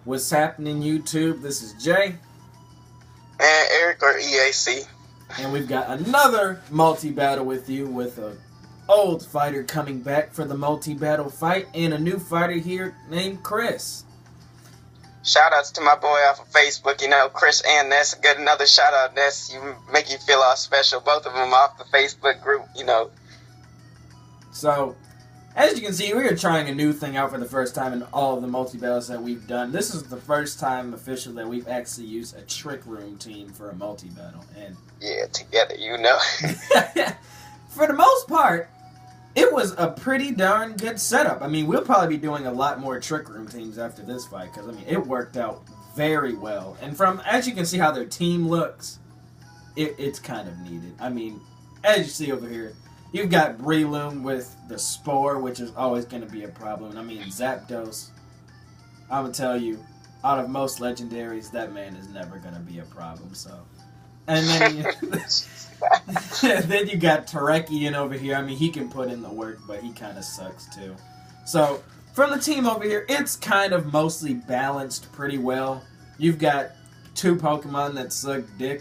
What's happening, YouTube? This is Jay. And Eric or EAC. And we've got another multi-battle with you with a old fighter coming back for the multi-battle fight and a new fighter here named Chris. Shout outs to my boy off of Facebook, Chris and Ness. Good, another shout out, Ness. You make you feel all special. Both of them off the Facebook group, So, as you can see, we are trying a new thing out for the first time in all of the multi-battles that we've done. This is the first time officially that we've actually used a trick room team for a multi-battle. And yeah, together, For the most part, it was a pretty darn good setup. I mean, we'll probably be doing a lot more trick room teams after this fight, because, I mean, it worked out very well. And as you can see how their team looks, it's kind of needed. I mean, as you see over here, you've got Breloom with the Spore, which is always going to be a problem. I mean, Zapdos, I'm going to tell you, out of most legendaries, that man is never going to be a problem, so. And then then you got Terrakion over here. I mean, he can put in the work, but he kind of sucks, too. So, from the team over here, it's kind of mostly balanced pretty well. You've got two Pokemon that suck dick,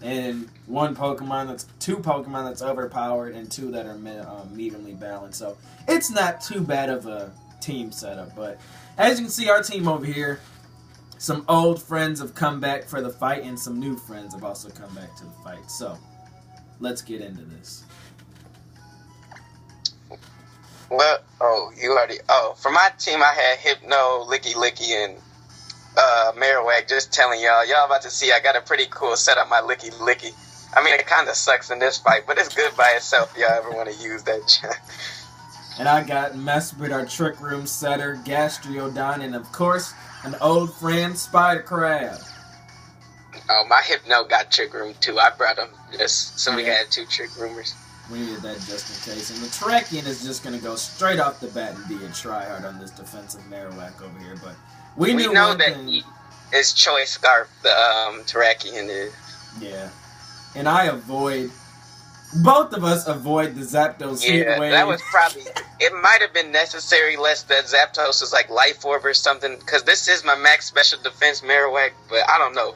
and two Pokemon that's overpowered, and two that are mediumly balanced. So it's not too bad of a team setup. But as you can see, our team over here, some old friends have come back for the fight, and some new friends have also come back to the fight. So let's get into this. Well, for my team, I had Hypno, Licky Licky, and Marowak. Just telling y'all about to see I got a pretty cool setup, my Licky Licky. I mean, it kind of sucks in this fight, but it's good by itself if y'all ever want to use that. And I got Mesprit, our Trick Room setter, Gastrodon, and of course, an old friend, Spider Crab. Oh, my Hypno got Trick Room too. I brought him just so we had two Trick Roomers. We needed that just in case. And the Terrakion is just going to go straight off the bat and be a tryhard on this defensive Marowak over here, but we know that his choice scarf, the Terrakion is. Yeah. And both of us avoid the Zapdos heat wave. That was probably, it might have been necessary less that Zapdos was like Life Orb or something, because this is my max special defense Marowak, but I don't know.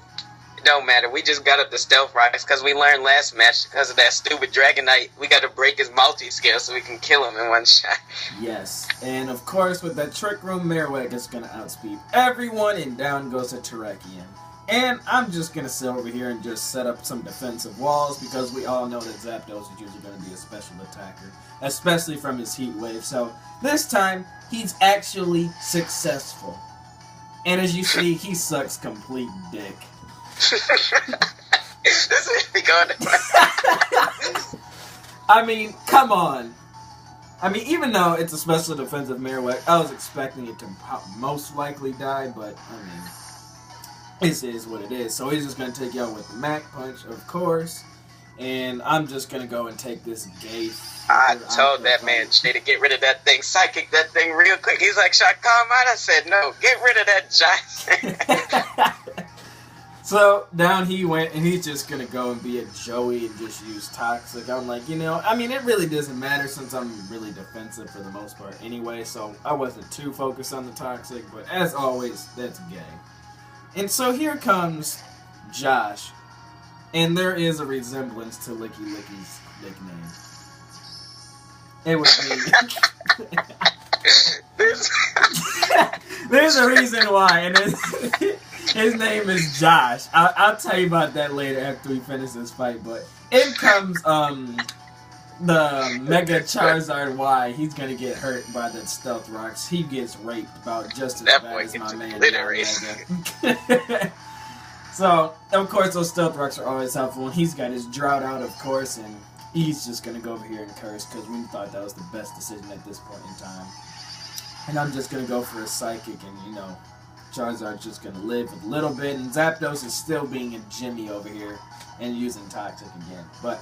It don't matter. We just got up the Stealth Rocks, because we learned last match, because of that stupid Dragonite, we got to break his multi-scale so we can kill him in one shot. Yes, and of course with that Trick Room, Marowak is going to outspeed everyone, and down goes a Terrakion. And I'm just going to sit over here and just set up some defensive walls, because we all know that Zapdos is usually going to be a special attacker, especially from his Heat Wave. So this time, he's actually successful. And as you see, he sucks complete dick. This is going I mean, come on. I mean, even though it's a special defensive Marowak, I was expecting it to most likely die, but, I mean, this is what it is. So he's just going to take you out with the Mach Punch, of course, and I'm just going to go and take this gate. I told that man Jay to get rid of that thing, psychic that thing real quick. He's like, should I calm out? I said, no, get rid of that giant. So, down he went, and he's just going to go and be a Joey and just use Toxic. I'm like, I mean, it really doesn't matter since I'm really defensive for the most part anyway, so I wasn't too focused on the Toxic, but as always, that's gay. And so here comes Josh, and there is a resemblance to Licky Licky's nickname. It would be... There's a reason why, and his name is Josh. I'll tell you about that later after we finish this fight, but in comes the Mega Charizard Y. He's gonna get hurt by that Stealth Rocks. He gets raped about just as bad as my man Mega. So, of course, those Stealth Rocks are always helpful, and he's got his Drought out, of course, and he's just gonna go over here and curse, because we thought that was the best decision at this point in time. And I'm just gonna go for a Psychic, and, Charizard's just gonna live a little bit, and Zapdos is still being a Jimmy over here, and using Toxic again. But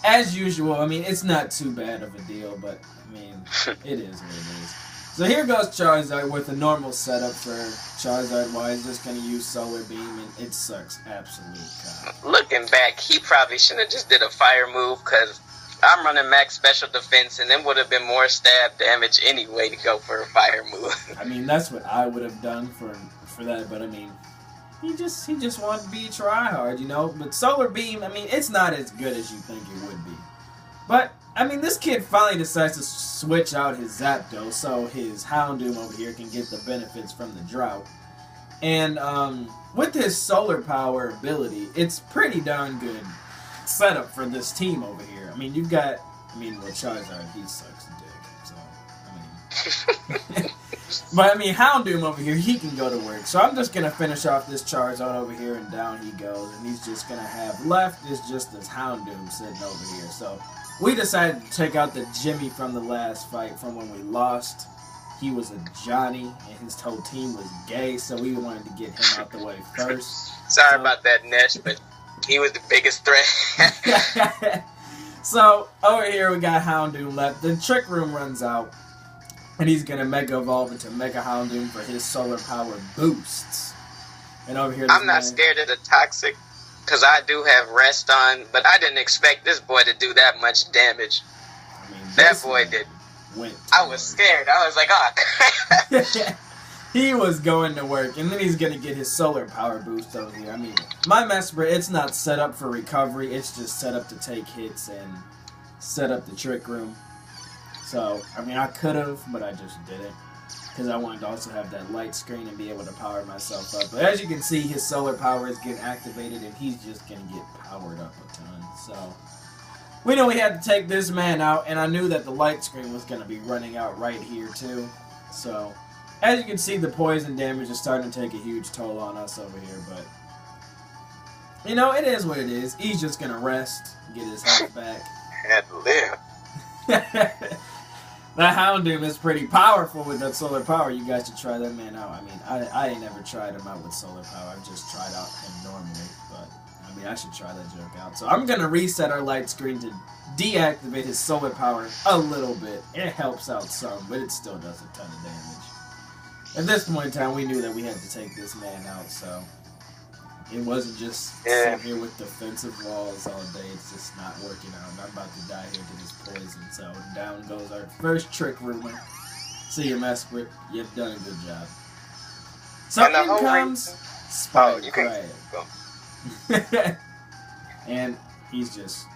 as usual, I mean, it's not too bad of a deal, but, I mean, it is what it is. So here goes Charizard with a normal setup for Charizard Y. He's just going to use Solar Beam, and it sucks absolute cock. Looking back, he probably shouldn't have just did a fire move, because I'm running max special defense, and then would have been more stab damage anyway to go for a fire move. I mean, that's what I would have done for that, but I mean, he just wanted to be a tryhard, you know. But Solar Beam, I mean, it's not as good as you think it would be. But I mean, this kid finally decides to switch out his Zapdos so his Houndoom over here can get the benefits from the drought. And with his Solar Power ability, it's pretty darn good setup for this team over here. I mean, you've got, well, Charizard, he sucks dick, so, I mean. But, I mean, Houndoom over here, he can go to work. So I'm just going to finish off this Charizard over here, and down he goes. And he's just going to have left is just this Houndoom sitting over here. So we decided to take out the Jimmy from the last fight from when we lost. He was a Johnny, and his whole team was gay, so we wanted to get him out the way first. Sorry about that, Nesh, but he was the biggest threat. So, over here we got Houndoom left. The Trick Room runs out, and he's going to Mega Evolve into Mega Houndoom for his Solar Power boosts. And over here... I'm not scared of the Toxic, because I do have Rest on, but I didn't expect this boy to do that much damage. I mean, that boy did. I was scared. I was like, oh, crap. He was going to work, and then he's going to get his Solar Power boost over here. I mean, my Mesprit, it's not set up for recovery. It's just set up to take hits and set up the Trick Room. So, I mean, I could have, but I just didn't. Because I wanted to also have that light screen and be able to power myself up. But as you can see, his Solar Power is getting activated, and he's just going to get powered up a ton. So, we knew we had to take this man out, and I knew that the light screen was going to be running out right here, too. So... as you can see, the poison damage is starting to take a huge toll on us over here, but... you know, it is what it is. He's just gonna rest, get his health back. Had to live. That Houndoom is pretty powerful with that Solar Power. You guys should try that man out. I mean, I ain't never tried him out with Solar Power. I've just tried out him normally, but... I mean, I should try that joke out. So I'm gonna reset our light screen to deactivate his Solar Power a little bit. It helps out some, but it still does a ton of damage. At this point in time, we knew that we had to take this man out, so it wasn't just sitting here with defensive walls all day. It's just not working out. I'm about to die here to this poison, so down goes our first Trick Room. See you, Mesprit. You've done a good job. So in comes Spider Crab. And he's just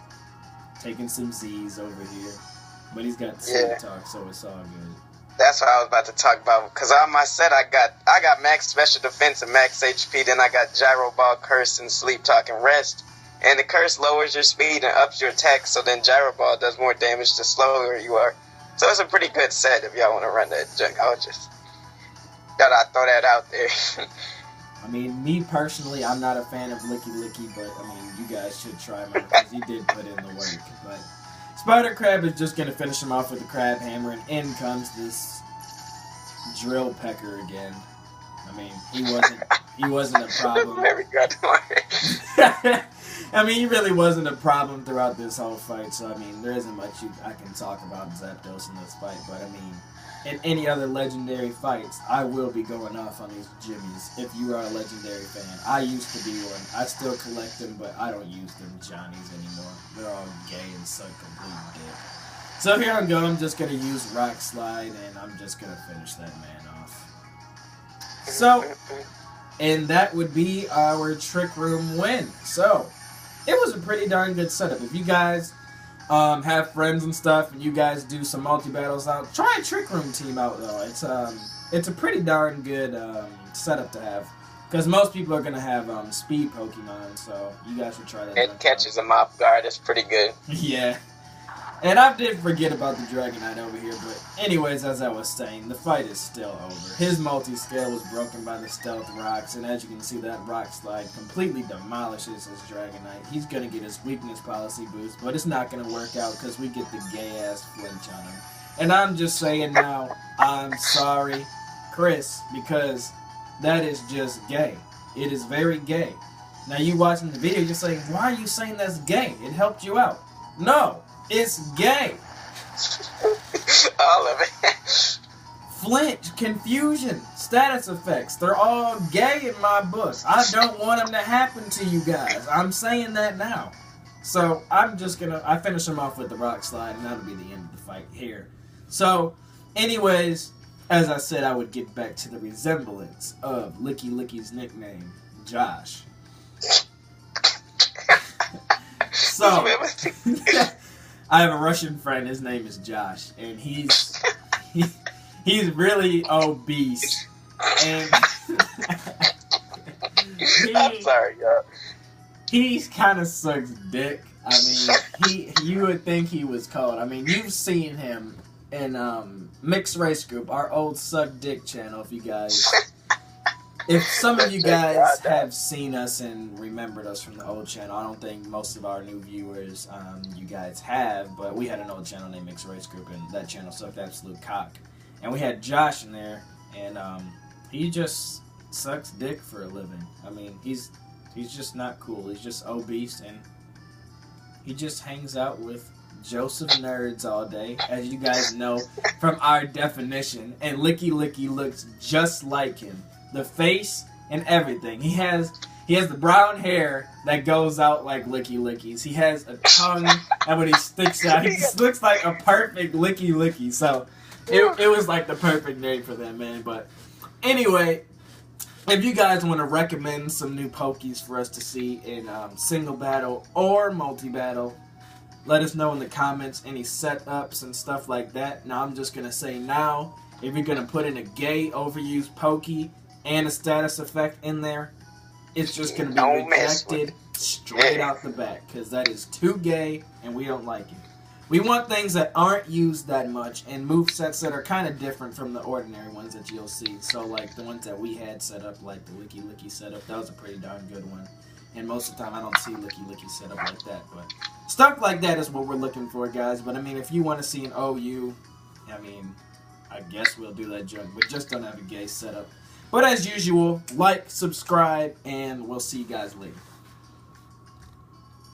taking some Z's over here. But he's got the Sweet Talk, so it's all good. That's what I was about to talk about. Because on my set, I got max special defense and max HP. Then I got Gyro Ball, Curse, and Sleep Talk and Rest. And the Curse lowers your speed and ups your attack. So then Gyro Ball does more damage the slower you are. So it's a pretty good set if y'all want to run that junk. I was just gotta throw that out there. I mean, me personally, I'm not a fan of Licky Licky, but I mean, you guys should try him because he did put in the work. But Spider Crab is just going to finish him off with the Crab Hammer, and in comes this Drill Pecker again. I mean, he wasn't a problem. Very good. I mean, he really wasn't a problem throughout this whole fight, so I mean, there isn't much I can talk about Zapdos in this fight, but I mean, in any other legendary fights, I will be going off on these Jimmies if you are a legendary fan. I used to be one. I still collect them, but I don't use them Johnnies anymore. They're all gay and suck complete dick. So here I go. I'm just going to use Rock Slide, and I'm just going to finish that man off. So, and that would be our Trick Room win. So, it was a pretty darn good setup. If you guys... have friends and stuff, and you guys do some multi-battles out, try a Trick Room team out, though. It's a pretty darn good setup to have, because most people are going to have speed Pokemon, so you guys should try that. It catches them off guard. It's pretty good. Yeah. And I did forget about the Dragonite over here, but anyways, as I was saying, the fight is still over. His multi-scale was broken by the Stealth Rocks, and as you can see, that Rock Slide completely demolishes his Dragonite. He's going to get his Weakness Policy boost, but it's not going to work out because we get the gay-ass flinch on him. And I'm just saying now, I'm sorry, Chris, because that is just gay. It is very gay. Now, you watching the video, you're saying, why are you saying that's gay? It helped you out. No. It's gay. All of it. Flinch, confusion, status effects. They're all gay in my book. I don't want them to happen to you guys. I'm saying that now. So I finish him off with the rock slide, and that'll be the end of the fight here. So, anyways, as I said, I would get back to the resemblance of Licky Licky's nickname, Josh. So, I have a Russian friend. His name is Josh, and he's really obese, and I'm sorry, y'all. He kind of sucks dick. I mean, you would think he was cold. I mean, you've seen him in Mixed Race Group, our old Suck Dick channel. If some of you guys have seen us and remembered us from the old channel, I don't think most of our new viewers, you guys have, but we had an old channel named Mixed Race Group, and that channel sucked absolute cock. And we had Josh in there, and he just sucks dick for a living. I mean, he's just not cool. He's just obese, and he just hangs out with Joseph nerds all day, as you guys know from our definition. And Licky Licky looks just like him. The face and everything. He has the brown hair that goes out like Licky Licky's. He has a tongue that when he sticks out, he just looks like a perfect Licky Licky. So it was like the perfect name for that, man. But anyway, if you guys want to recommend some new Pokies for us to see in single battle or multi-battle, let us know in the comments any setups and stuff like that. Now, I'm just going to say now, if you're going to put in a gay overused Pokie and a status effect in there, it's just going to be rejected straight out the back, because that is too gay and we don't like it. We want things that aren't used that much and movesets that are kind of different from the ordinary ones that you'll see. So, like the ones that we had set up, like the Licky Licky setup, that was a pretty darn good one. And most of the time, I don't see Licky Licky set up like that. But stuff like that is what we're looking for, guys. But, I mean, if you want to see an OU, I mean, I guess we'll do that joke. We just don't have a gay setup. But as usual, like, subscribe, and we'll see you guys later.